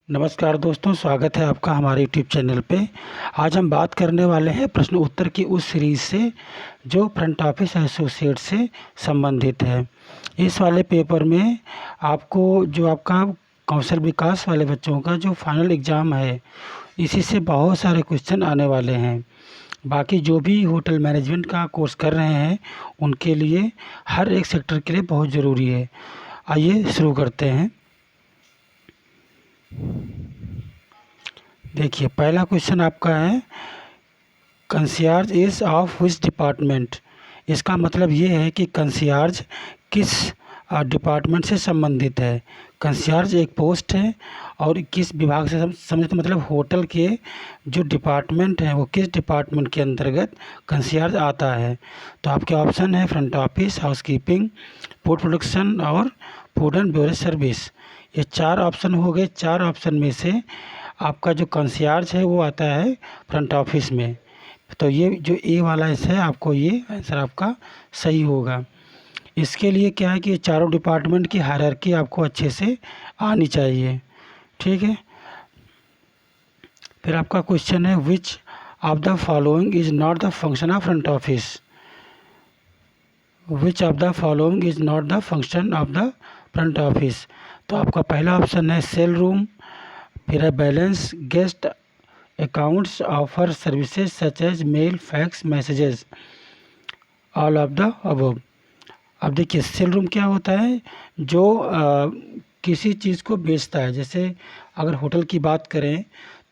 नमस्कार दोस्तों, स्वागत है आपका हमारे यूट्यूब चैनल पे। आज हम बात करने वाले हैं प्रश्न उत्तर की उस सीरीज़ से जो फ्रंट ऑफिस एसोसिएट से संबंधित है। इस वाले पेपर में आपको जो आपका कौशल विकास वाले बच्चों का जो फाइनल एग्ज़ाम है, इसी से बहुत सारे क्वेश्चन आने वाले हैं। बाकी जो भी होटल मैनेजमेंट का कोर्स कर रहे हैं उनके लिए हर एक सेक्टर के लिए बहुत ज़रूरी है। आइए शुरू करते हैं। देखिए, पहला क्वेश्चन आपका है, कंसियार्ज इज़ ऑफ विच डिपार्टमेंट। इसका मतलब ये है कि कंसियार्ज किस डिपार्टमेंट से संबंधित है। कंसियार्ज एक पोस्ट है और किस विभाग से संबंधित, मतलब होटल के जो डिपार्टमेंट है वो किस डिपार्टमेंट के अंतर्गत कंसियार्ज आता है। तो आपके ऑप्शन है front office, housekeeping, food production और फूड एंड बेवरेज सर्विस। ये चार ऑप्शन हो गए। चार ऑप्शन में से आपका जो कंसियार्ज है वो आता है फ्रंट ऑफिस में। तो ये जो ए वाला है आपको ये आंसर आपका सही होगा। इसके लिए क्या है कि चारों डिपार्टमेंट की हायरार्की आपको अच्छे से आनी चाहिए, ठीक है। फिर आपका क्वेश्चन है, which of the following is not the function of front office. Which of the following is not the function of the front office. तो आपका पहला ऑप्शन है सेल रूम, फिर है balance, guest accounts, offer services such as mail, fax, messages, all of the above. अब देखिए, cell room क्या होता है, जो किसी चीज़ को बेचता है। जैसे अगर होटल की बात करें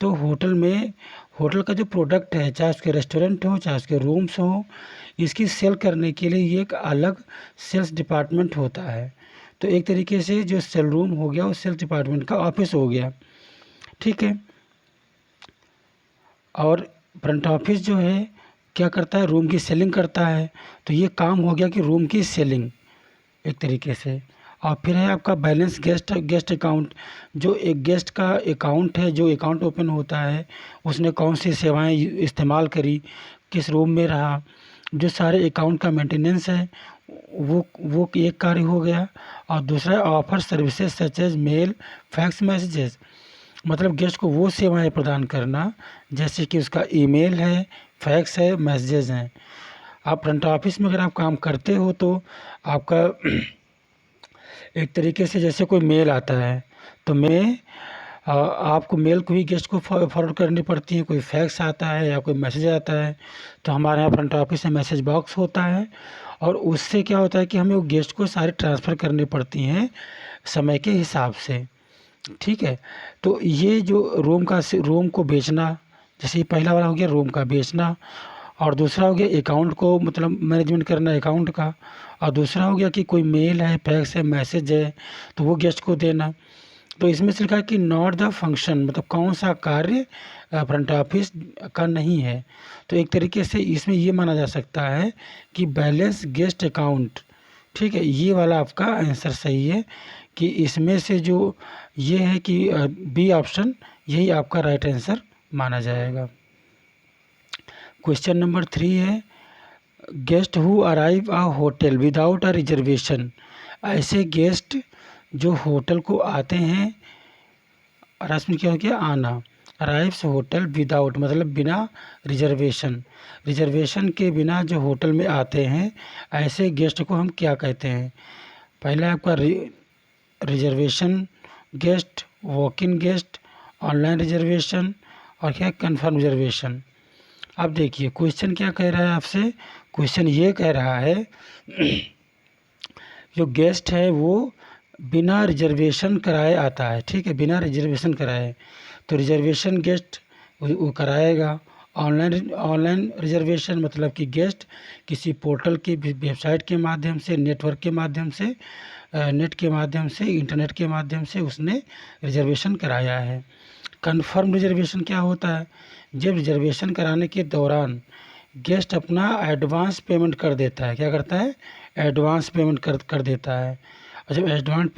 तो होटल में होटल का जो प्रोडक्ट है, चाहे उसके रेस्टोरेंट हो चाहे उसके रूम्स हो, इसकी सेल करने के लिए ये एक अलग सेल्स डिपार्टमेंट होता है। तो एक तरीके से जो सेल रूम हो गया वो सेल्स डिपार्टमेंट का ऑफिस हो गया, ठीक है। और फ्रंट ऑफिस जो है क्या करता है, रूम की सेलिंग करता है। तो ये काम हो गया कि रूम की सेलिंग एक तरीके से। और फिर है आपका बैलेंस, गेस्ट अकाउंट, जो एक गेस्ट का अकाउंट है, जो अकाउंट ओपन होता है उसने कौन सी सेवाएं इस्तेमाल करी, किस रूम में रहा, जो सारे अकाउंट का मेंटेनेंस है वो एक कार्य हो गया। और दूसरा offer services such as mail, fax, messages, मतलब गेस्ट को वो सेवाएं प्रदान करना जैसे कि उसका ईमेल है, फैक्स है, मैसेजेस हैं। आप फ्रंट ऑफिस में अगर आप काम करते हो तो आपका एक तरीके से जैसे कोई मेल आता है तो आपको मेल को भी गेस्ट को फॉरवर्ड करनी पड़ती है, कोई फैक्स आता है या कोई मैसेज आता है। तो हमारे यहाँ फ्रंट ऑफिस में मैसेज बॉक्स होता है और उससे क्या होता है कि हमें वो गेस्ट को सारी ट्रांसफ़र करनी पड़ती हैं समय के हिसाब से, ठीक है। तो ये जो रूम को बेचना, जैसे ये पहला वाला हो गया रूम का बेचना, और दूसरा हो गया अकाउंट को मतलब मैनेजमेंट करना अकाउंट का, और दूसरा हो गया कि कोई मेल है, फैक्स है, मैसेज है तो वो गेस्ट को देना। तो इसमें से लिखा है कि नॉट द फंक्शन, मतलब कौन सा कार्य फ्रंट ऑफिस का नहीं है। तो एक तरीके से इसमें ये माना जा सकता है कि बैलेंस गेस्ट अकाउंट, ठीक है, ये वाला आपका आंसर सही है। कि इसमें से जो ये है कि बी ऑप्शन यही आपका राइट आंसर माना जाएगा। क्वेश्चन नंबर 3 है, guest who arrive a hotel without a reservation. ऐसे गेस्ट जो होटल को आते हैं, और इसमें क्या हो गया आना, अराइव्स होटल विदाउट मतलब बिना रिजर्वेशन, रिजर्वेशन के बिना जो होटल में आते हैं ऐसे गेस्ट को हम क्या कहते हैं। पहला आपका reservation guest, walk in guest, online reservation और क्या कंफर्म रिजर्वेशन। अब देखिए क्वेश्चन क्या कह रहा है आपसे, क्वेश्चन ये कह रहा है जो गेस्ट है वो बिना रिजर्वेशन कराए आता है, ठीक है, बिना रिजर्वेशन कराए। तो रिजर्वेशन गेस्ट वो कराएगा। ऑनलाइन रिजर्वेशन मतलब कि गेस्ट किसी पोर्टल की वेबसाइट के माध्यम से, नेटवर्क के माध्यम से, नेट के माध्यम से, इंटरनेट के माध्यम से उसने रिजर्वेशन कराया है। कंफर्म रिजर्वेशन क्या होता है, जब रिजर्वेशन कराने के दौरान गेस्ट अपना एडवांस पेमेंट कर देता है, क्या करता है, एडवांस पेमेंट कर देता है। और जब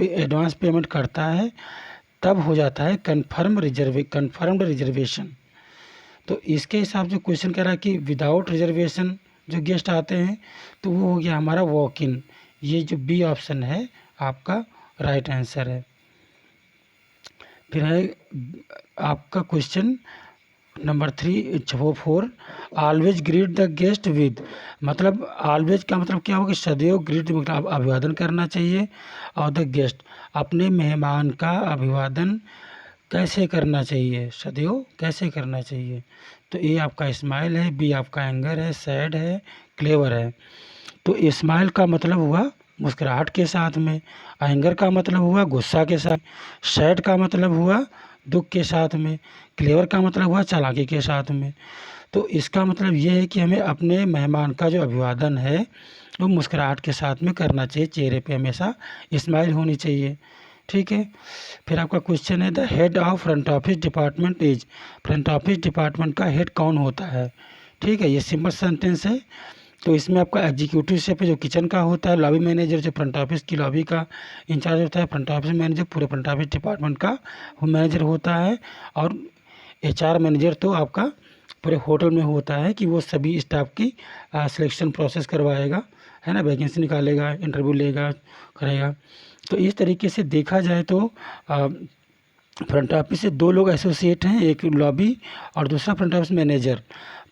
एडवांस पेमेंट करता है तब हो जाता है कन्फर्म्ड रिजर्वेशन। तो इसके हिसाब से क्वेश्चन कह रहा है कि विदाउट रिजर्वेशन जो गेस्ट आते हैं तो वो हो गया हमारा वॉक इन। ये जो बी ऑप्शन है आपका राइट आंसर है। फिर है आपका question number 4, always greet the guest with, मतलब ऑलवेज का मतलब क्या होगा, सदैव ग्रीट मतलब अभिवादन करना चाहिए, और द गेस्ट अपने मेहमान का अभिवादन कैसे करना चाहिए, सदैव कैसे करना चाहिए। तो ए आपका स्माइल है, बी आपका एंगर है, सैड है, क्लेवर है। तो स्माइल का मतलब हुआ मुस्कुराहट के साथ में, एंगर का मतलब हुआ गुस्सा के साथ, सैड का मतलब हुआ दुख के साथ में, क्लेवर का मतलब हुआ चालाकी के साथ में। तो इसका मतलब ये है कि हमें अपने मेहमान का जो अभिवादन है वो मुस्कुराहट के साथ में करना चाहिए, चेहरे पे हमेशा स्माइल होनी चाहिए। ठीक है। फिर आपका क्वेश्चन है the head of front office department is, front office department का हेड कौन होता है। ठीक है, ये सिंपल सेंटेंस है। तो इसमें आपका एग्जीक्यूटिव शेफ जो किचन का होता है, लॉबी मैनेजर जो फ्रंट ऑफिस की लॉबी का इंचार्ज होता है, फ्रंट ऑफिस मैनेजर पूरे फ्रंट ऑफिस डिपार्टमेंट का वो मैनेजर होता है, और एचआर मैनेजर तो आपका पूरे होटल में होता है कि वो सभी स्टाफ की सिलेक्शन प्रोसेस करवाएगा, है ना, वैकेंसी निकालेगा, इंटरव्यू लेगा, करेगा। तो इस तरीके से देखा जाए तो फ्रंट ऑफिस से दो लोग एसोसिएट हैं, एक लॉबी और दूसरा front office manager.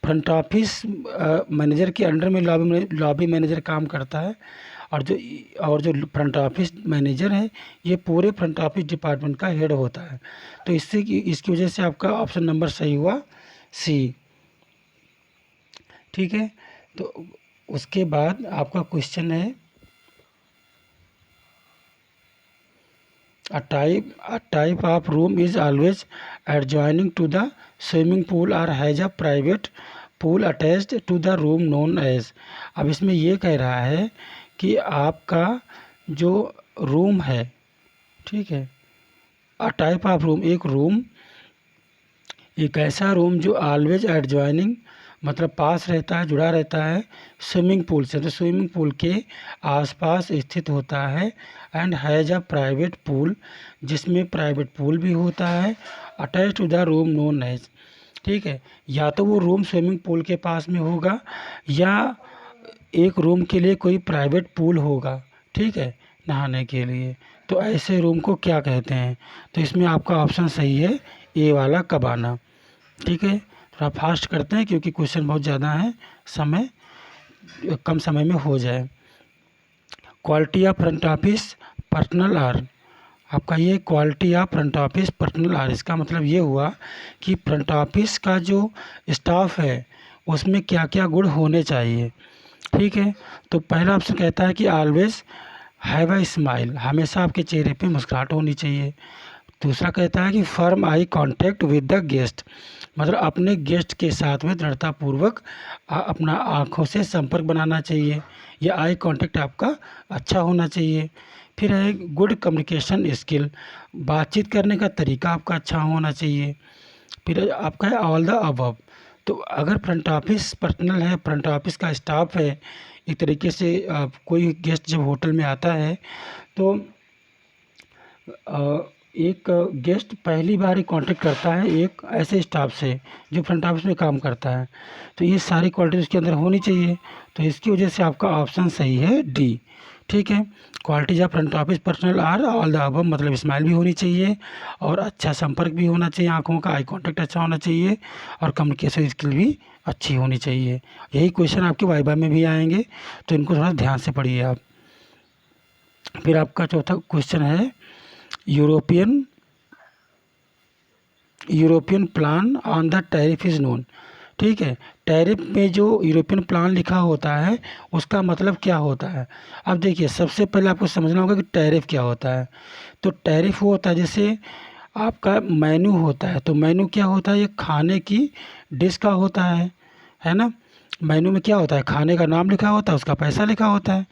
Front office manager के अंडर में लॉबी मैनेजर काम करता है, और जो फ्रंट ऑफिस मैनेजर है ये पूरे फ्रंट ऑफिस डिपार्टमेंट का हेड होता है। तो इसकी वजह से आपका ऑप्शन नंबर सही हुआ सी। ठीक है। तो उसके बाद आपका क्वेश्चन है A type of room is always adjoining to the swimming pool or has a private pool attached to the room known as। अब इसमें ये कह रहा है कि आपका जो रूम है, ठीक है, अ टाइप ऑफ रूम, एक रूम, एक ऐसा रूम जो ऑलवेज एडजॉइनिंग मतलब पास रहता है, जुड़ा रहता है स्विमिंग पूल से, तो स्विमिंग पूल के आसपास स्थित होता है, and has a private pool, जिसमें प्राइवेट पूल भी होता है, attach to the room known as. ठीक है, या तो वो रूम स्विमिंग पूल के पास में होगा, या एक रूम के लिए कोई प्राइवेट पूल होगा, ठीक है, नहाने के लिए। तो ऐसे रूम को क्या कहते हैं। तो इसमें आपका ऑप्शन सही है ए वाला कबाना। ठीक है, थोड़ा फास्ट करते हैं क्योंकि क्वेश्चन बहुत ज़्यादा है, समय कम समय में हो जाए। Quality of front office personnel are, आपका ये quality of front office personnel are, इसका मतलब ये हुआ कि फ्रंट ऑफिस का जो स्टाफ है उसमें क्या क्या गुण होने चाहिए। ठीक है, तो पहला ऑप्शन कहता है कि ऑलवेज हैव अ स्माइल, हमेशा आपके चेहरे पे मुस्कुराहट होनी चाहिए। दूसरा कहता है कि firm eye contact with the guest, मतलब अपने गेस्ट के साथ में दृढ़तापूर्वक अपना आँखों से संपर्क बनाना चाहिए, या आई कांटेक्ट आपका अच्छा होना चाहिए। फिर है गुड कम्युनिकेशन स्किल, बातचीत करने का तरीका आपका अच्छा होना चाहिए। फिर आपका है ऑल द अबव। तो अगर फ्रंट ऑफिस पर्सनल है, फ्रंट ऑफिस का स्टाफ है, एक तरीके से कोई गेस्ट जब होटल में आता है तो एक गेस्ट पहली बार ही कांटेक्ट करता है एक ऐसे स्टाफ से जो फ्रंट ऑफिस में काम करता है, तो ये सारी क्वालिटी उसके अंदर होनी चाहिए। तो इसकी वजह से आपका ऑप्शन सही है डी। ठीक है, qualities of front office personnel are all the above, मतलब स्माइल भी होनी चाहिए, और अच्छा संपर्क भी होना चाहिए, आंखों का आई कांटेक्ट अच्छा होना चाहिए, और कम्युनिकेशन स्किल भी अच्छी होनी चाहिए। यही क्वेश्चन आपके वाइवा में भी आएंगे, तो इनको थोड़ा ध्यान से पढ़िए आप। फिर आपका चौथा क्वेश्चन है European plan on the tariff is known. ठीक है, टैरिफ में जो यूरोपियन प्लान लिखा होता है उसका मतलब क्या होता है। अब देखिए, सबसे पहले आपको समझना होगा कि टैरिफ क्या होता है। तो टैरिफ वो होता है जैसे आपका मेन्यू होता है, तो मेन्यू क्या होता है, ये खाने की डिश का होता है ना। मेन्यू में क्या होता है, खाने का नाम लिखा होता है, उसका पैसा लिखा होता है।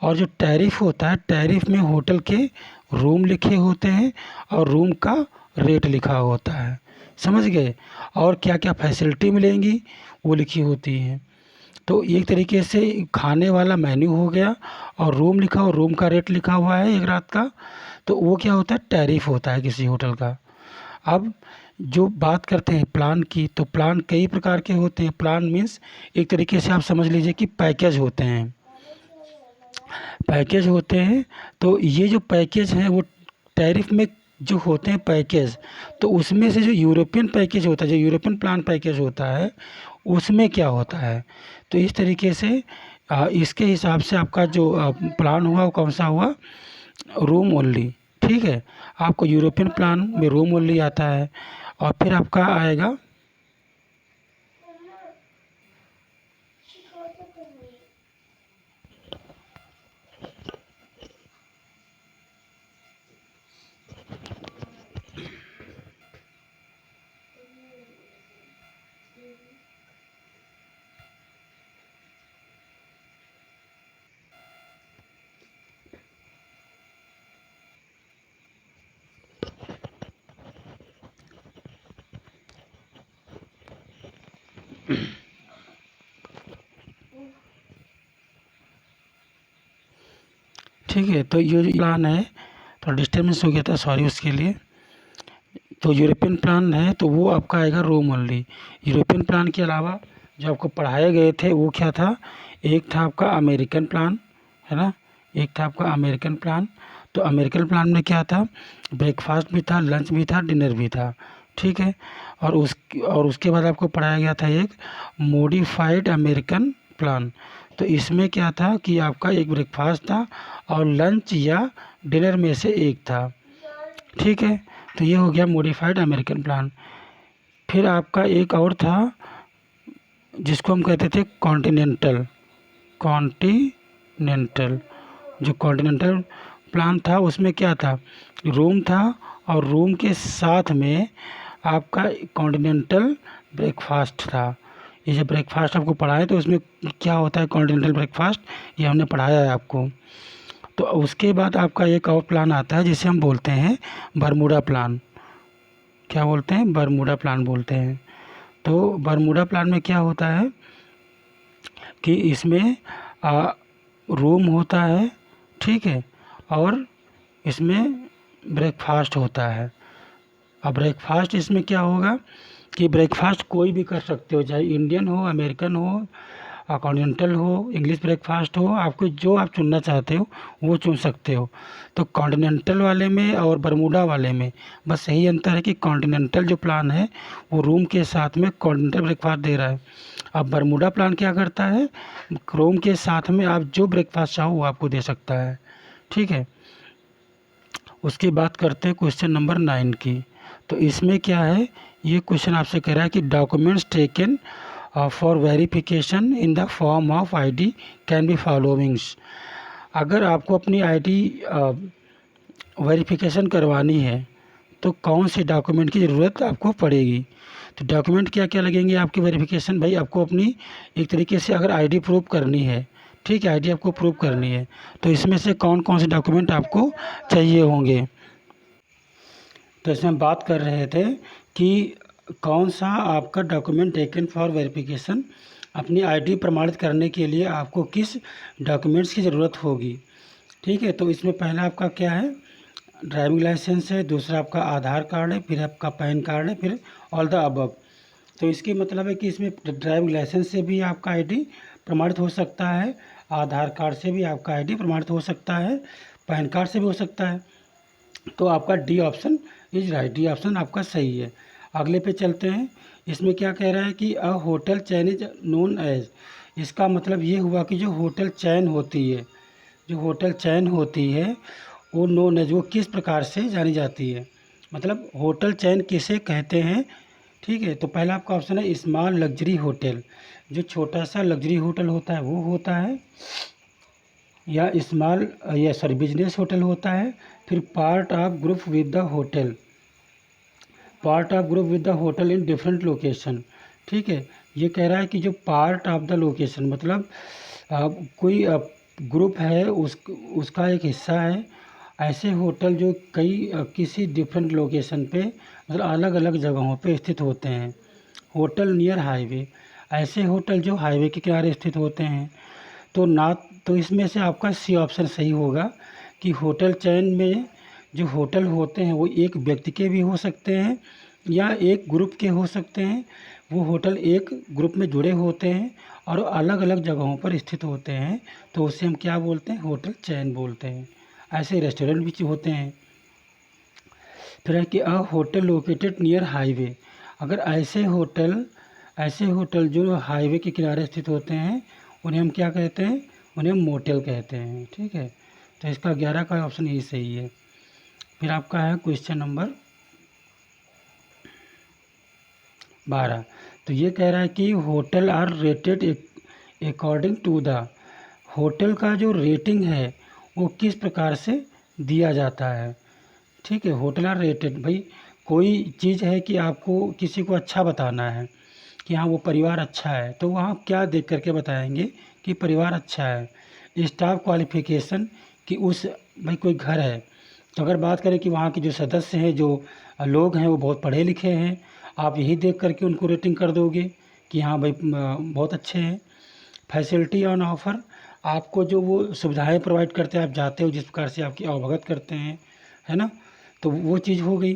और जो टैरिफ होता है, टैरिफ में होटल के रूम लिखे होते हैं और रूम का रेट लिखा होता है, समझ गए, और क्या क्या फैसिलिटी मिलेंगी वो लिखी होती हैं। तो एक तरीके से खाने वाला मेन्यू हो गया, और रूम लिखा और रूम का रेट लिखा हुआ है एक रात का, तो वो क्या होता है, टैरिफ होता है किसी होटल का। अब जो बात करते हैं प्लान की, तो प्लान कई प्रकार के होते हैं। प्लान मीन्स एक तरीके से आप समझ लीजिए कि पैकेज होते हैं, पैकेज होते हैं। तो ये जो पैकेज हैं वो टैरिफ में जो होते हैं पैकेज, तो उसमें से जो यूरोपियन पैकेज होता है, जो यूरोपियन प्लान पैकेज होता है, उसमें क्या होता है। तो इस तरीके से इसके हिसाब से आपका जो प्लान हुआ वो कौन सा हुआ, रूम ओनली। ठीक है, आपको यूरोपियन प्लान में रूम ओनली आता है, और फिर आपका आएगा ठीक है। तो ये जो प्लान है, तो डिस्टर्बेंस हो गया था, सॉरी उसके लिए। तो यूरोपियन प्लान है तो वो आपका आएगा रूम ओनली। यूरोपियन प्लान के अलावा जो आपको पढ़ाए गए थे वो क्या था, एक था आपका अमेरिकन प्लान, है ना, एक था आपका अमेरिकन प्लान। तो अमेरिकन प्लान में क्या था, ब्रेकफास्ट भी था, लंच भी था, डिनर भी था। ठीक है, और उसके बाद आपको पढ़ाया गया था एक मॉडिफाइड अमेरिकन प्लान। तो इसमें क्या था कि आपका एक ब्रेकफास्ट था और लंच या डिनर में से एक था। ठीक है, तो ये हो गया मॉडिफाइड अमेरिकन प्लान। फिर आपका एक और था जिसको हम कहते थे कॉन्टिनेंटल। कॉन्टिनेंटल, जो कॉन्टिनेंटल प्लान था उसमें क्या था, रूम था, और रूम के साथ में आपका कॉन्टिनेंटल ब्रेकफास्ट था। ये जो ब्रेकफास्ट आपको पढ़ाए तो उसमें क्या होता है कॉन्टिनेंटल ब्रेकफास्ट, ये हमने पढ़ाया है आपको। तो उसके बाद आपका एक और प्लान आता है जिसे हम बोलते हैं बरमूडा प्लान। क्या बोलते हैं, बरमूडा प्लान बोलते हैं। तो बरमूडा प्लान में क्या होता है कि इसमें रूम होता है, ठीक है, और इसमें ब्रेकफास्ट होता है। अब ब्रेकफास्ट इसमें क्या होगा कि ब्रेकफास्ट कोई भी कर सकते हो, चाहे इंडियन हो, अमेरिकन हो, कॉन्टिनेंटल हो, इंग्लिश ब्रेकफास्ट हो, आपको जो आप चुनना चाहते हो वो चुन सकते हो। तो कॉन्टिनेंटल वाले में और बरमूडा वाले में बस यही अंतर है कि कॉन्टिनेंटल जो प्लान है वो रूम के साथ में कॉन्टिनेंटल ब्रेकफास्ट दे रहा है। अब बरमूडा प्लान क्या करता है, रूम के साथ में आप जो ब्रेकफास्ट चाहो वो आपको दे सकता है। ठीक है, उसकी बात करते हैं क्वेश्चन नंबर 9 की। तो इसमें क्या है, ये क्वेश्चन आपसे कह रहा है कि documents taken for verification in the form of ID can be followings. अगर आपको अपनी आईडी वेरिफिकेशन करवानी है तो कौन से डॉक्यूमेंट की ज़रूरत आपको पड़ेगी। तो डॉक्यूमेंट क्या क्या लगेंगे आपकी वेरिफिकेशन, भाई आपको अपनी एक तरीके से अगर आईडी प्रूव करनी है, ठीक है, आईडी आपको प्रूव करनी है, तो इसमें से कौन कौन से डॉक्यूमेंट आपको चाहिए होंगे। तो इसमें हम बात कर रहे थे कि कौन सा आपका डॉक्यूमेंट टेकन फॉर वेरिफिकेशन, अपनी आईडी प्रमाणित करने के लिए आपको किस डॉक्यूमेंट्स की ज़रूरत होगी। ठीक है, तो इसमें पहला आपका क्या है, ड्राइविंग लाइसेंस है, दूसरा आपका आधार कार्ड है, फिर आपका पैन कार्ड है, फिर ऑल द अबव। तो इसकी मतलब है कि इसमें ड्राइविंग लाइसेंस से भी आपका आईडी प्रमाणित हो सकता है, आधार कार्ड से भी आपका आईडी प्रमाणित हो सकता है, पैन कार्ड से भी हो सकता है। तो आपका D option is right, D option आपका सही है। अगले पे चलते हैं। इसमें क्या कह रहा है कि a hotel chain is known as, इसका मतलब ये हुआ कि जो होटल चैन होती है, जो होटल चैन होती है वो नोन एज, वो किस प्रकार से जानी जाती है, मतलब होटल चैन किसे कहते हैं। ठीक है, तो पहला आपका ऑप्शन है स्मॉल लग्जरी होटल, जो छोटा सा लग्जरी होटल होता है वो होता है, या स्मॉल या सॉरी बिजनेस होटल होता है। फिर part of group with the hotel, part of group with the hotel in different location. ठीक है, ये कह रहा है कि जो पार्ट ऑफ द लोकेशन मतलब कोई ग्रुप है उसका एक हिस्सा है। ऐसे होटल जो किसी डिफरेंट लोकेशन पे मतलब अलग अलग जगहों पे स्थित होते हैं। होटल नियर हाईवे, ऐसे होटल जो हाईवे के किनारे स्थित होते हैं। तो इसमें से आपका सी ऑप्शन सही होगा कि होटल चैन में जो होटल होते हैं वो एक व्यक्ति के भी हो सकते हैं या एक ग्रुप के हो सकते हैं। वो होटल एक ग्रुप में जुड़े होते हैं और अलग अलग जगहों पर स्थित होते हैं, तो उसे हम क्या बोलते हैं, होटल चैन बोलते हैं। ऐसे रेस्टोरेंट भी होते हैं। फिर है कि a hotel located near highway, अगर ऐसे होटल जो हाईवे के किनारे स्थित होते हैं उन्हें हम क्या कहते हैं, उन्हें मोटेल कहते हैं। ठीक है, तो इसका 11 का ऑप्शन यही सही है। फिर आपका है क्वेश्चन नंबर 12। तो ये कह रहा है कि hotel are rated according to the, hotel का जो रेटिंग है वो किस प्रकार से दिया जाता है। ठीक है, होटल आर रेटेड, भाई कोई चीज़ है कि आपको किसी को अच्छा बताना है कि हाँ वो परिवार अच्छा है, तो वहाँ क्या देख करके बताएंगे कि परिवार अच्छा है। स्टाफ क्वालिफिकेशन, कि उस भाई कोई घर है, तो अगर बात करें कि वहाँ के जो सदस्य हैं, जो लोग हैं वो बहुत पढ़े लिखे हैं, आप यही देख करके उनको रेटिंग कर दोगे कि हाँ भाई बहुत अच्छे हैं। फैसिलिटी ऑन ऑफ़र, आपको जो वो सुविधाएं प्रोवाइड करते हैं, आप जाते हो जिस प्रकार से आपकी अवगत करते हैं, है ना, तो वो चीज़ हो गई।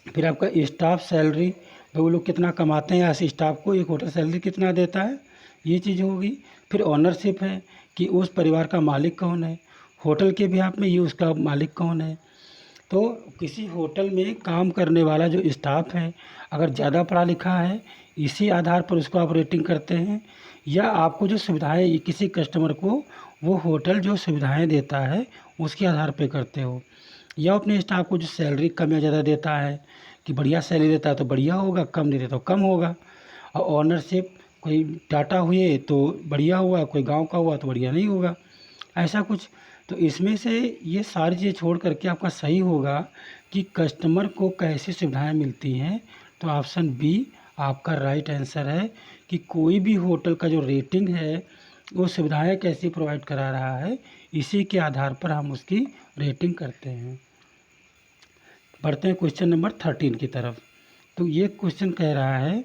फिर आपका स्टाफ सैलरी, भाई वो लोग कितना कमाते हैं, ऐसे स्टाफ को एक होटल सैलरी कितना देता है, ये चीज़ होगी। फिर ओनरशिप है कि उस परिवार का मालिक कौन है, होटल के भी आप में ये उसका मालिक कौन है। तो किसी होटल में काम करने वाला जो स्टाफ है अगर ज़्यादा पढ़ा लिखा है, इसी आधार पर उसको आप रेटिंग करते हैं, या आपको जो सुविधाएं किसी कस्टमर को वो होटल जो सुविधाएं देता है उसके आधार पे करते हो, या अपने स्टाफ को जो सैलरी कम या ज़्यादा देता है कि बढ़िया सैलरी देता है तो बढ़िया होगा, कम नहीं देता तो कम होगा। और ओनरशिप, कोई टाटा हुए तो बढ़िया हुआ, कोई गांव का हुआ तो बढ़िया नहीं होगा, ऐसा कुछ। तो इसमें से ये सारी चीज़ें छोड़ करके आपका सही होगा कि कस्टमर को कैसी सुविधाएं मिलती हैं। तो ऑप्शन बी आपका राइट आंसर है कि कोई भी होटल का जो रेटिंग है वो सुविधाएं कैसी प्रोवाइड करा रहा है, इसी के आधार पर हम उसकी रेटिंग करते हैं। बढ़ते हैं क्वेश्चन नंबर 13 की तरफ। तो ये क्वेश्चन कह रहा है,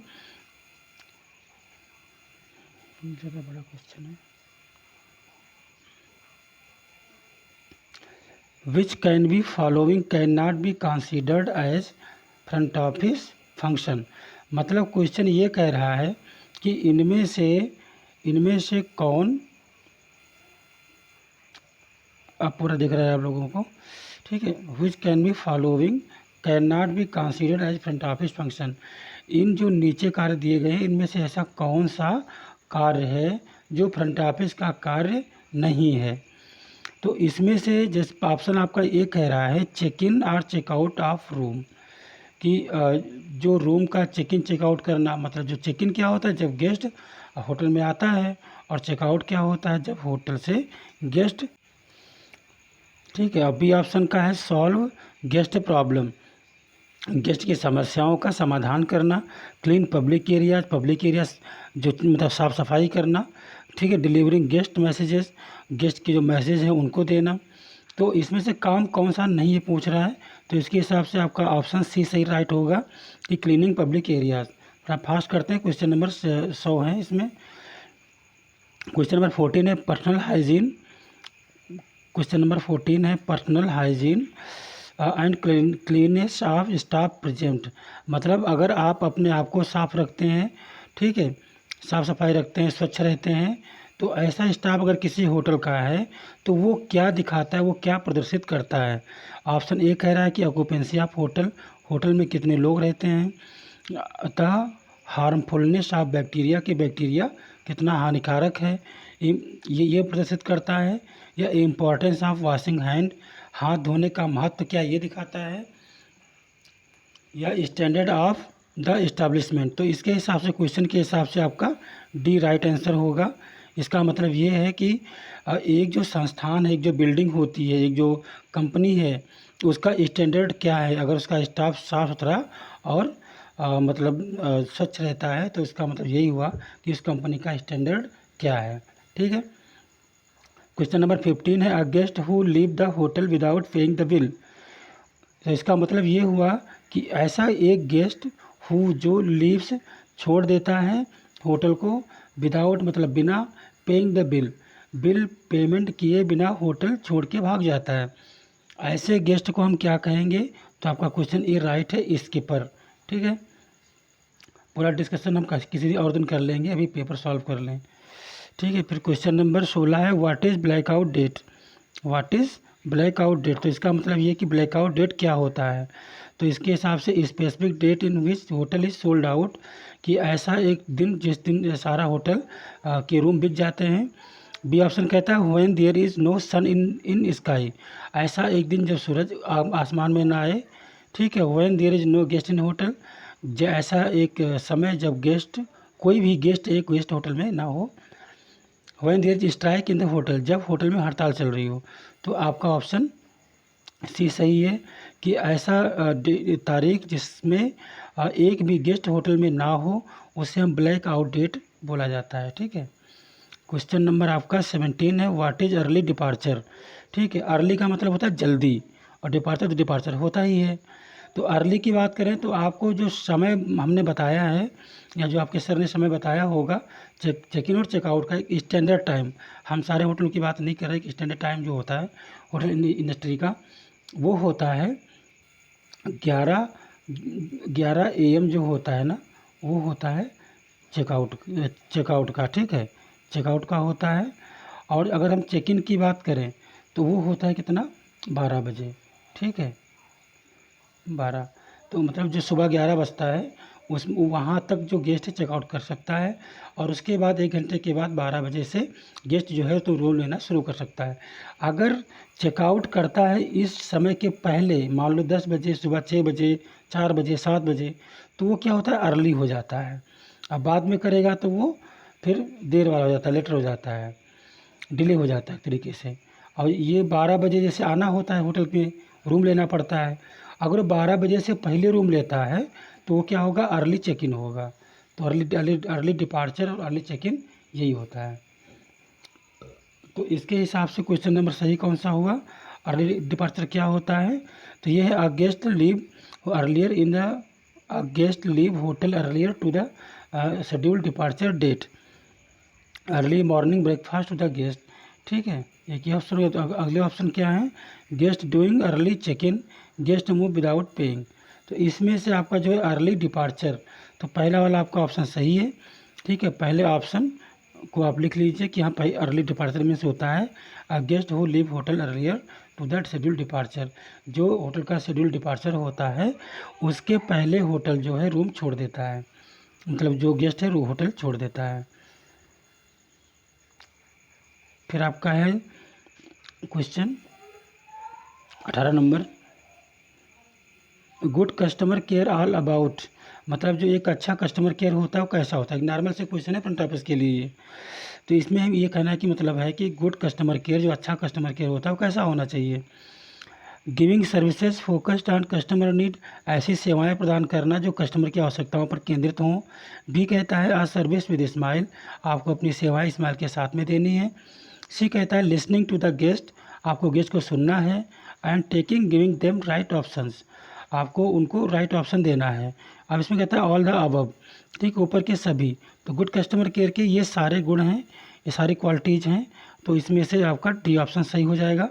ज़्यादा बड़ा क्वेश्चन है, which can be following can not be considered as front office function. मतलब क्वेश्चन ये कह रहा है कि इनमें से कौन, अब पूरा दिख रहा है आप लोगों को, ठीक है, which can be following can not be considered as front office function. इन जो नीचे कार्य दिए गए हैं इनमें से ऐसा कौन सा कार्य है जो फ्रंट ऑफिस का कार्य नहीं है। तो इसमें से जिस ऑप्शन आपका ये कह रहा है चेक इन और चेकआउट ऑफ रूम, कि जो रूम का चेक इन चेकआउट करना, मतलब जो चेक इन क्या होता है जब गेस्ट होटल में आता है, और चेकआउट क्या होता है जब होटल से गेस्ट, ठीक है। अभी ऑप्शन का है सॉल्व गेस्ट प्रॉब्लम, गेस्ट की समस्याओं का समाधान करना, क्लीन पब्लिक एरियाज जो मतलब साफ़ सफाई करना, ठीक है, डिलीवरिंग गेस्ट मैसेजेस, गेस्ट के जो मैसेज हैं उनको देना। तो इसमें से काम कौन सा नहीं है पूछ रहा है, तो इसके हिसाब से आपका ऑप्शन सी सही राइट होगा कि क्लीनिंग पब्लिक एरियाज। तो आप फास्ट करते हैं, क्वेश्चन नंबर 100 है इसमें। क्वेश्चन नंबर 14 है पर्सनल हाइजीन, क्वेश्चन नंबर 14 है personal hygiene and cleanness of staff present. मतलब अगर आप अपने आप को साफ रखते हैं, ठीक है, साफ़ सफाई रखते हैं, स्वच्छ रहते हैं, तो ऐसा स्टाफ अगर किसी होटल का है तो वो क्या दिखाता है, वो क्या प्रदर्शित करता है। ऑप्शन ए कह रहा है कि ऑक्यूपेंसी ऑफ होटल, होटल में कितने लोग रहते हैं। अतः हार्मफुलनेस ऑफ बैक्टीरिया, कि बैक्टीरिया कितना हानिकारक है, ये प्रदर्शित करता है। या इम्पोर्टेंस ऑफ वॉशिंग हैंड, हाथ धोने का महत्व क्या ये दिखाता है। या स्टैंडर्ड ऑफ द इस्टेब्लिशमेंट। तो इसके हिसाब से, क्वेश्चन के हिसाब से आपका डी राइट आंसर होगा। इसका मतलब ये है कि एक जो संस्थान है, एक जो बिल्डिंग होती है, एक जो कंपनी है, उसका स्टैंडर्ड क्या है। अगर उसका स्टाफ साफ़ सुथरा और मतलब स्वच्छ रहता है तो इसका मतलब यही हुआ कि उस कंपनी का स्टैंडर्ड क्या है। ठीक है। क्वेश्चन नंबर 15 है a guest who leave the hotel without paying the bill. तो इसका मतलब ये हुआ कि ऐसा एक गेस्ट हु जो लीव्स, छोड़ देता है होटल को, विदाउट मतलब बिना, paying the bill, bill payment किए बिना होटल छोड़ के भाग जाता है, ऐसे गेस्ट को हम क्या कहेंगे। तो आपका क्वेश्चन ये राइट है, स्कीपर। ठीक है, पूरा डिस्कशन हम किसी और दिन कर लेंगे, अभी पेपर सॉल्व कर लें। ठीक है, फिर क्वेश्चन नंबर 16 है what is blackout date. What is blackout date, तो इसका मतलब ये कि ब्लैकआउट डेट क्या होता है। तो इसके हिसाब से specific date in which hotel is sold out, कि ऐसा एक दिन जिस दिन सारा होटल के रूम बिक जाते हैं। बी ऑप्शन कहता है when there is no sun in sky, ऐसा एक दिन जब सूरज आसमान में ना आए। ठीक है, when there is no guest in hotel, ऐसा एक समय जब गेस्ट, कोई भी गेस्ट एक गेस्ट होटल में ना हो। When there is strike in the hotel, जब होटल में हड़ताल चल रही हो। तो आपका ऑप्शन सी सही है कि ऐसा तारीख जिसमें एक भी गेस्ट होटल में ना हो, उसे हम ब्लैक आउट डेट बोला जाता है। ठीक है, क्वेश्चन नंबर आपका 17 है, व्हाट इज़ अर्ली डिपार्चर। ठीक है, अर्ली का मतलब होता है जल्दी, और डिपार्चर तो डिपार्चर होता ही है। तो अर्ली की बात करें तो आपको जो समय हमने बताया है, या जो आपके सर ने समय बताया होगा चेक इन और चेकआउट का एक स्टैंडर्ड टाइम, हम सारे होटलों की बात नहीं कर रहे कि स्टैंडर्ड टाइम जो होता है होटल इंडस्ट्री का, वो होता है 11 AM जो होता है ना, वो होता है चेकआउट का। ठीक है, चेकआउट का होता है। और अगर हम चेक इन की बात करें तो वो होता है कितना, 12 बजे। ठीक है, 12, तो मतलब जो सुबह 11 बजता है उस वहाँ तक जो गेस्ट है चेकआउट कर सकता है, और उसके बाद 1 घंटे के बाद 12 बजे से गेस्ट जो है तो रूम लेना शुरू कर सकता है। अगर चेकआउट करता है इस समय के पहले, मान लो 10 बजे, सुबह 6 बजे, 4 बजे, 7 बजे, तो वो क्या होता है, अर्ली हो जाता है। अब बाद में करेगा तो वो फिर देर वाला हो जाता है, लेटर हो जाता है, डिले हो जाता है एक तरीके से। और ये 12 बजे जैसे आना होता है होटल पे, रूम लेना पड़ता है। अगर 12 बजे से पहले रूम लेता है तो वो क्या होगा, अर्ली चेक इन होगा। तो अर्ली डिपार्चर और अर्ली चेक इन यही होता है। तो इसके हिसाब से क्वेश्चन नंबर सही कौन सा हुआ, अर्ली डिपार्चर क्या होता है। तो ये है a guest leave earlier in the guest leave hotel earlier to the scheduled departure date, early morning breakfast to the guest. ठीक है, एक ही ऑप्शन हो गया। तो अगले ऑप्शन क्या है, guest doing early check in, guest move without paying. तो इसमें से आपका जो है अर्ली डिपार्चर, तो पहला वाला आपका ऑप्शन सही है। ठीक है, पहले ऑप्शन को आप लिख लीजिए कि हाँ भाई अर्ली डिपार्चर में से होता है a guest who leave hotel earlier to that schedule departure, जो होटल का शेड्यूल डिपार्चर होता है उसके पहले होटल जो है रूम छोड़ देता है, मतलब जो गेस्ट है वो होटल छोड़ देता है। फिर आपका है question 18 number, good customer care all about, मतलब जो एक अच्छा कस्टमर केयर होता है वो कैसा होता है। नॉर्मल से क्वेश्चन है फ्रंट ऑफिस के लिए। तो इसमें हम ये कहना है कि मतलब है कि गुड कस्टमर केयर, जो अच्छा कस्टमर केयर होता है वो कैसा होना चाहिए। Giving services focused on customer need, ऐसी सेवाएं प्रदान करना जो कस्टमर की आवश्यकताओं पर केंद्रित हों। बी कहता है आ सर्विस विद स्माइल, आपको अपनी सेवाएं स्माइल के साथ में देनी है। सी कहता है लिसनिंग टू द गेस्ट, आपको गेस्ट को सुनना है। And taking giving them right options, आपको उनको राइट ऑप्शन देना है। अब इसमें कहता है ऑल द अबव, ठीक, ऊपर के सभी। तो गुड कस्टमर केयर के ये सारे गुण हैं, ये सारी क्वालिटीज़ हैं। तो इसमें से आपका डी ऑप्शन सही हो जाएगा।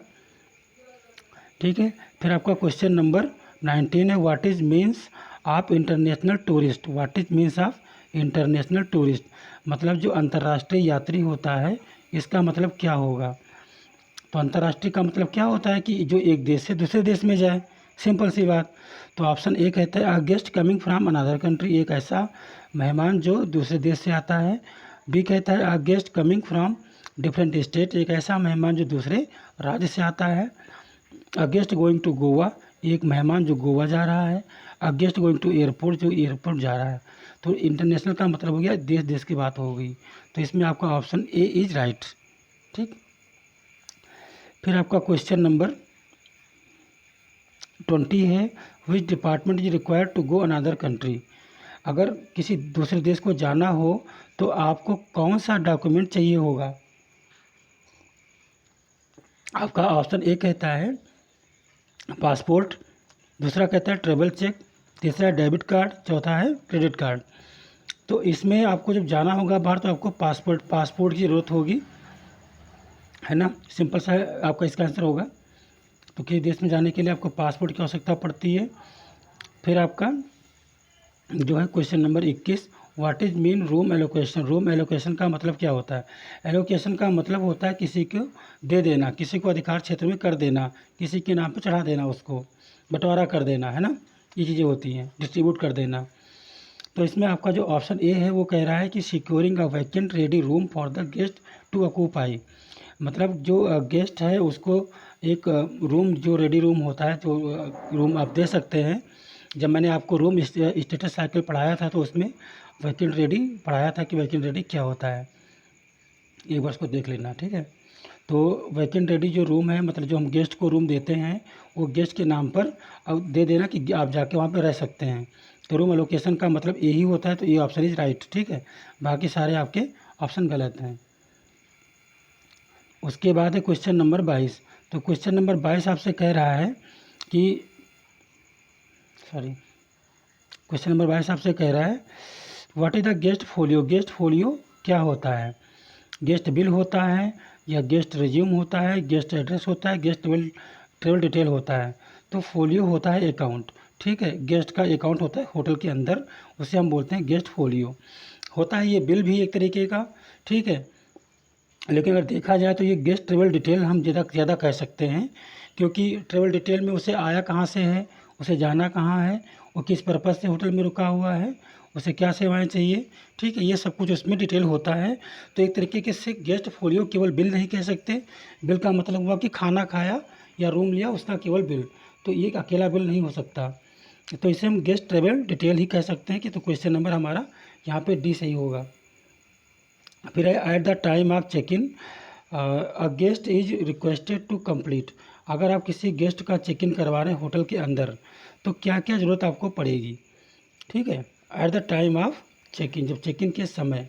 ठीक है, फिर आपका क्वेश्चन नंबर 19 है, what is means of international tourist. What is means of international tourist, मतलब जो अंतर्राष्ट्रीय यात्री होता है इसका मतलब क्या होगा। तो अंतर्राष्ट्रीय का मतलब क्या होता है कि जो एक देश से दूसरे देश में जाए, सिंपल सी बात। तो ऑप्शन ए कहता है a guest coming from another country, एक ऐसा मेहमान जो दूसरे देश से आता है। बी कहता है a guest coming from different state, एक ऐसा मेहमान जो दूसरे राज्य से आता है। A guest going to Goa, एक मेहमान जो गोवा जा रहा है। A guest going to airport, जो एयरपोर्ट जा रहा है। तो इंटरनेशनल का मतलब हो गया देश देश की बात हो गई। तो इसमें आपका ऑप्शन ए इज राइट। ठीक, फिर आपका क्वेश्चन नंबर 20 है, which department is required to go another country. अगर किसी दूसरे देश को जाना हो तो आपको कौन सा डॉक्यूमेंट चाहिए होगा। आपका ऑप्शन ए कहता है पासपोर्ट, दूसरा कहता है ट्रैवल चेक, तीसरा डेबिट कार्ड, चौथा है क्रेडिट कार्ड। तो इसमें आपको जब जाना होगा बाहर तो आपको पासपोर्ट की ज़रूरत होगी, है ना। सिंपल सा आपका इसका आंसर होगा। तो किसी देश में जाने के लिए आपको पासपोर्ट की आवश्यकता पड़ती है। फिर आपका जो है question number 21, what is mean room allocation? Room allocation का मतलब क्या होता है? एलोकेशन का मतलब होता है किसी को दे देना, किसी को अधिकार क्षेत्र में कर देना, किसी के नाम पे चढ़ा देना, उसको बंटवारा कर देना, है ना, ये चीज़ें होती हैं, डिस्ट्रीब्यूट कर देना। तो इसमें आपका जो ऑप्शन ए है वो कह रहा है कि securing a vacant ready room for the guest to occupy. मतलब जो गेस्ट है उसको एक रूम, जो रेडी रूम होता है, जो रूम आप दे सकते हैं। जब मैंने आपको रूम स्टेटस साइकिल पढ़ाया था तो उसमें वैकेंट रेडी पढ़ाया था कि वैकेंट रेडी क्या होता है, एक बार उसको देख लेना, ठीक है। तो वैकेंट रेडी जो रूम है, मतलब जो हम गेस्ट को रूम देते हैं वो गेस्ट के नाम पर अब दे देना कि आप जाके वहाँ पे रह सकते हैं। तो रूम एलोकेशन का मतलब यही होता है, तो ये ऑप्शन इज राइट, ठीक है। बाकी सारे आपके ऑप्शन गलत हैं। उसके बाद है क्वेश्चन नंबर 22। तो क्वेश्चन नंबर 22 आपसे कह रहा है कि क्वेश्चन नंबर 22 आपसे कह रहा है what is the guest folio? Guest folio क्या होता है? गेस्ट बिल होता है, या गेस्ट रिज्यूम होता है, गेस्ट एड्रेस होता है, गेस्ट ट्रेवल डिटेल होता है। तो फोलियो होता है अकाउंट, ठीक है। गेस्ट का अकाउंट होता है होटल के अंदर, उसे हम बोलते हैं गेस्ट फोलियो होता है। ये बिल भी एक तरीके का, ठीक है। लेकिन अगर देखा जाए तो ये गेस्ट ट्रेवल डिटेल हम ज़्यादा कह सकते हैं, क्योंकि ट्रेवल डिटेल में उसे आया कहाँ से है, उसे जाना कहाँ है, वो किस पर्पज़ से होटल में रुका हुआ है, उसे क्या सेवाएं चाहिए, ठीक है, ये सब कुछ उसमें डिटेल होता है। तो एक तरीके के से गेस्ट फोलियो केवल बिल नहीं कह सकते। बिल का मतलब हुआ कि खाना खाया या रूम लिया उसका केवल बिल, तो ये एक अकेला बिल नहीं हो सकता। तो इसे हम गेस्ट ट्रेवल डिटेल ही कह सकते हैं कि तो क्वेश्चन नंबर हमारा यहाँ पे डी सही होगा। फिर at the time of check in a guest is requested to complete. अगर आप किसी गेस्ट का चेक इन करवा रहे हैं होटल के अंदर तो क्या क्या ज़रूरत आपको पड़ेगी, ठीक है। At the time of check in, जब चेक इन के समय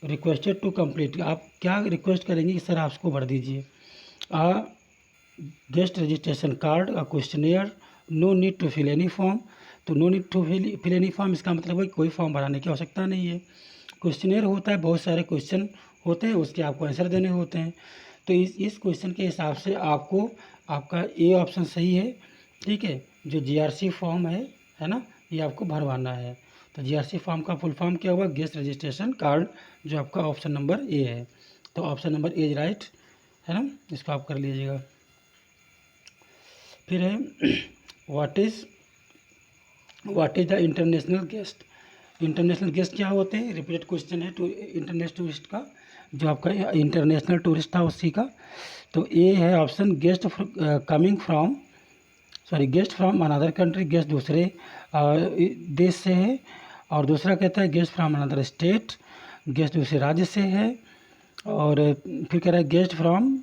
रिक्वेस्टेड टू कंप्लीट, आप क्या रिक्वेस्ट करेंगे कि सर आप उसको भर दीजिए। Guest registration card, a questionnaire, no need to fill any form. तो no need to fill any form इसका मतलब है कोई फॉर्म भराने की आवश्यकता नहीं है। क्वेश्चनियर होता है, बहुत सारे क्वेश्चन होते हैं, उसके आपको आंसर देने होते हैं। तो इस क्वेश्चन के हिसाब से आपको आपका ए ऑप्शन सही है, ठीक है। जो जीआरसी फॉर्म है ना, ये आपको भरवाना है। तो जीआरसी फॉर्म का फुल फॉर्म क्या हुआ? गेस्ट रजिस्ट्रेशन कार्ड, जो आपका ऑप्शन नंबर ए है। तो option number A is right, है ना, इसको आप कर लीजिएगा। फिर है what is the international guest? International guest क्या होते हैं? रिपीटेड क्वेश्चन है इंटरनेशनल टूरिस्ट का, जो आपका इंटरनेशनल टूरिस्ट था उसी का। तो ए है option guest coming from guest from another country, guest दूसरे देश से है। और दूसरा कहता है guest from another state, guest दूसरे राज्य से है। और फिर कह रहा है guest from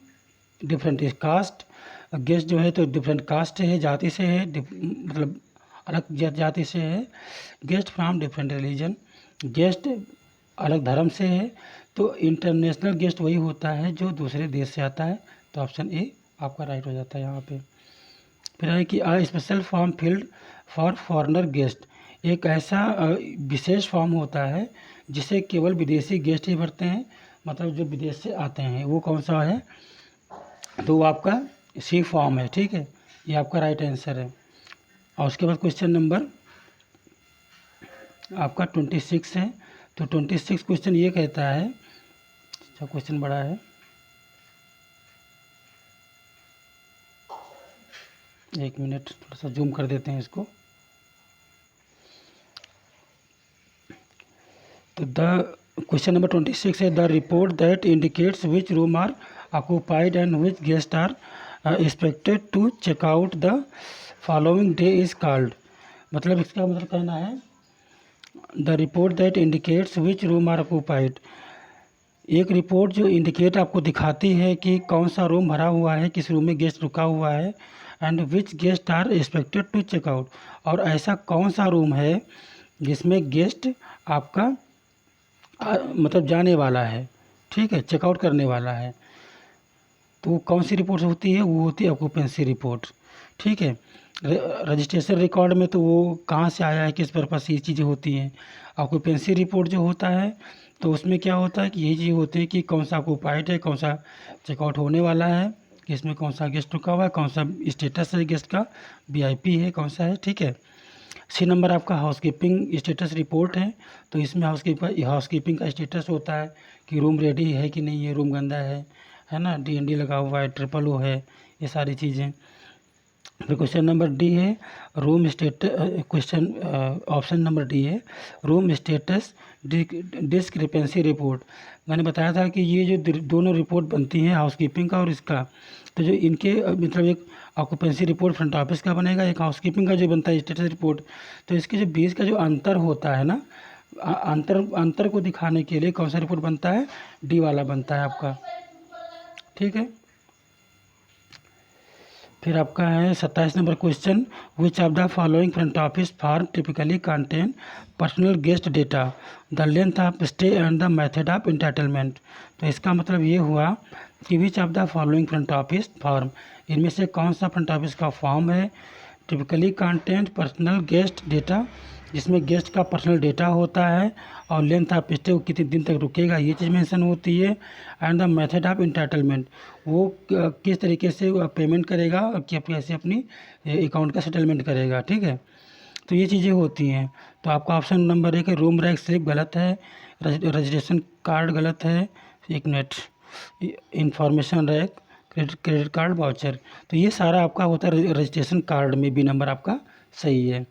different caste, guest जो है तो डिफरेंट कास्ट है, जाति से है, मतलब अलग जाति से है। Guest from different religion, guest अलग धर्म से है। तो इंटरनेशनल गेस्ट वही होता है जो दूसरे देश से आता है। तो ऑप्शन ए आपका राइट हो जाता है यहाँ पे। फिर है कि a special form filled for foreigner guest, एक ऐसा विशेष फॉर्म होता है जिसे केवल विदेशी गेस्ट ही भरते हैं, मतलब जो विदेश से आते हैं। वो कौन सा है? तो वो आपका सी फॉर्म है, ठीक है, ये आपका राइट आंसर है। और उसके बाद क्वेश्चन नंबर आपका 26 है। तो 26 क्वेश्चन ये कहता है, अच्छा क्वेश्चन बड़ा है, एक मिनट थोड़ा सा जूम कर देते हैं इसको। तो द क्वेश्चन नंबर 26 है the report that indicates which room are occupied and which guest are expected to check out the following day is called. मतलब इसका मतलब कहना है the report that indicates which room are occupied, एक report जो indicate आपको दिखाती है कि कौन सा रूम भरा हुआ है, किस रूम में गेस्ट रुका हुआ है। And which guest are expected to check out, और ऐसा कौन सा रूम है जिसमें गेस्ट आपका मतलब जाने वाला है, ठीक है, चेकआउट करने वाला है। तो वो कौन सी रिपोर्ट होती है? वो होती है ऑक्यूपेंसी रिपोर्ट, ठीक है। रजिस्ट्रेशन रिकॉर्ड में तो वो कहाँ से आया है, किस पर्पज़ से ये चीज़ें होती हैं। ऑक्यूपेंसी रिपोर्ट जो होता है तो उसमें क्या होता है कि यही चीज़ होती है कि कौन सा ऑक्यूपाइड है, कौन सा चेकआउट होने वाला है, कि इसमें कौन सा गेस्ट रुका हुआ है, कौन सा स्टेटस है गेस्ट का, वीआईपी है, कौन सा है, ठीक है। सी नंबर आपका हाउसकीपिंग स्टेटस रिपोर्ट है। तो इसमें हाउसकीपिंग का स्टेटस होता है कि रूम रेडी है कि नहीं है, रूम गंदा है ना, DND लगा हुआ है, OO है, ये सारी चीज़ें। फिर क्वेश्चन नंबर डी है room question option number D है रूम स्टेटस डिस्क्रिपेंसी रिपोर्ट। मैंने बताया था कि ये जो दोनों रिपोर्ट बनती हैं हाउसकीपिंग का और इसका, तो जो इनके मतलब एक ऑक्यूपेंसी रिपोर्ट फ्रंट ऑफिस का बनेगा, एक हाउसकीपिंग का जो बनता है स्टेटस रिपोर्ट। तो इसके जो बीच का जो अंतर होता है ना, अंतर को दिखाने के लिए कौन सा रिपोर्ट बनता है, डी वाला बनता है आपका। ठीक है। फिर आपका है 27 number question, which of the following front office form typically contain personal guest data, the length of stay and the method of entitlement. तो इसका मतलब ये हुआ कि विच of the following front office form, इनमें से कौन सा फ्रंट ऑफिस का फॉर्म है typically content personal guest data, जिसमें गेस्ट का पर्सनल डेटा होता है, और लेंथ ऑफ स्टे वो कितने दिन तक रुकेगा ये चीज़ मेंशन होती है, and the method of entitlement वो किस तरीके से पेमेंट करेगा और कैसे अपनी अकाउंट का सेटलमेंट करेगा। ठीक है, तो ये चीज़ें होती हैं। तो आपका ऑप्शन नंबर 1 है रूम रैक स्लिप गलत है, रजिस्ट्रेशन कार्ड गलत है, एक minute, information rack, credit card voucher, तो ये सारा आपका होता है रजिस्ट्रेशन कार्ड में, बी नंबर आपका सही है।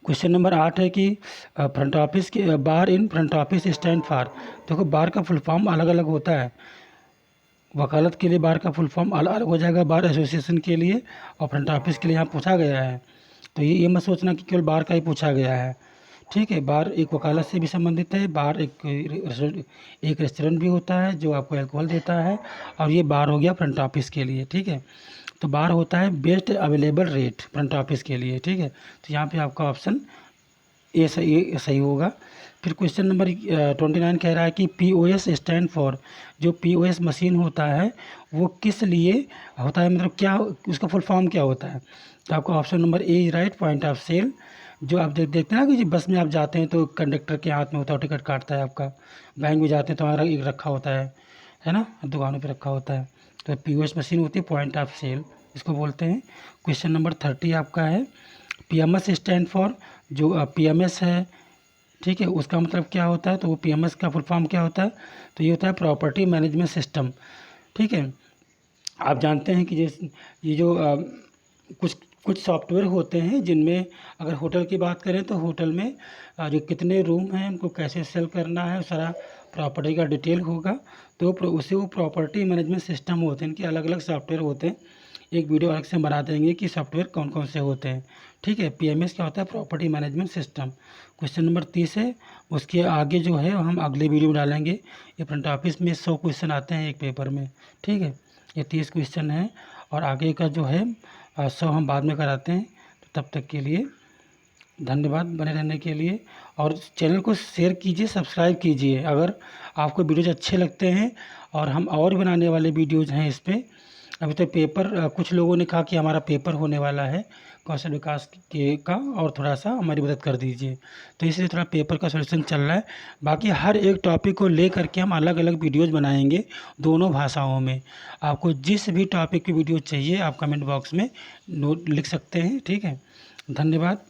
क्वेश्चन नंबर 8 है कि फ्रंट ऑफिस के bar in front office stand for. देखो बार का फुल फॉर्म अलग अलग होता है, वकालत के लिए बार का फुल फॉर्म अलग अलग हो जाएगा, बार एसोसिएशन के लिए और फ्रंट ऑफिस के लिए यहाँ पूछा गया है। तो ये मत सोचना कि केवल बार का ही पूछा गया है। ठीक है, बार एक वकालत से भी संबंधित है, बार एक रेस्टोरेंट भी होता है जो आपको अल्कोहल देता है, और ये बार हो गया फ्रंट ऑफिस के लिए। ठीक है, तो बार होता है best available rate front office के लिए। ठीक है, तो यहाँ पे आपका ऑप्शन ए सही होगा। फिर क्वेश्चन नंबर 29 कह रहा है कि POS स्टैंड फॉर, जो POS मशीन होता है वो किस लिए होता है, मतलब क्या उसका फुल फॉर्म क्या होता है। तो आपका option number A is right, point of sale. जो आप देखते हैं ना कि जी बस में आप जाते हैं तो कंडक्टर के हाथ में होता है, टिकट काटता है आपका, बैंक में जाते हैं तो हमारा एक रखा होता है ना, दुकानों पे रखा होता है। तो POS मशीन होती है पॉइंट ऑफ सेल, इसको बोलते हैं। क्वेश्चन नंबर 30 आपका है PMS स्टैंड फॉर, जो PMS है, ठीक है, उसका मतलब क्या होता है, तो वो PMS का फुल फॉर्म क्या होता है, तो ये होता है प्रॉपर्टी मैनेजमेंट सिस्टम। ठीक है, आप जानते हैं कि जैसे ये जो कुछ सॉफ्टवेयर होते हैं जिनमें अगर होटल की बात करें तो होटल में जो कितने रूम हैं उनको कैसे सेल करना है सारा प्रॉपर्टी का डिटेल होगा। तो उसे वो प्रॉपर्टी मैनेजमेंट सिस्टम होते हैं, इनके अलग अलग सॉफ्टवेयर होते हैं, एक वीडियो अलग से बना देंगे कि सॉफ्टवेयर कौन कौन से होते हैं। ठीक है, PMS क्या होता है, property management system. Question number 30 है, उसके आगे जो है हम अगले वीडियो में डालेंगे। ये फ्रंट ऑफिस में 100 क्वेश्चन आते हैं एक पेपर में। ठीक है, ये 30 क्वेश्चन है और आगे का जो है 100 हम बाद में कराते हैं। तो तब तक के लिए धन्यवाद बने रहने के लिए, और चैनल को शेयर कीजिए, सब्सक्राइब कीजिए अगर आपको वीडियोज़ अच्छे लगते हैं। और हम और बनाने वाले वीडियोज़ हैं इस पर। अभी तो पेपर कुछ लोगों ने कहा कि हमारा पेपर होने वाला है कौशल विकास के का, और थोड़ा सा हमारी मदद कर दीजिए, तो इसलिए थोड़ा पेपर का सोल्यूशन चल रहा है। बाकी हर एक टॉपिक को ले करके हम अलग अलग वीडियोज़ बनाएंगे दोनों भाषाओं में। आपको जिस भी टॉपिक की वीडियो चाहिए आप कमेंट बॉक्स में नोट लिख सकते हैं। ठीक है, धन्यवाद।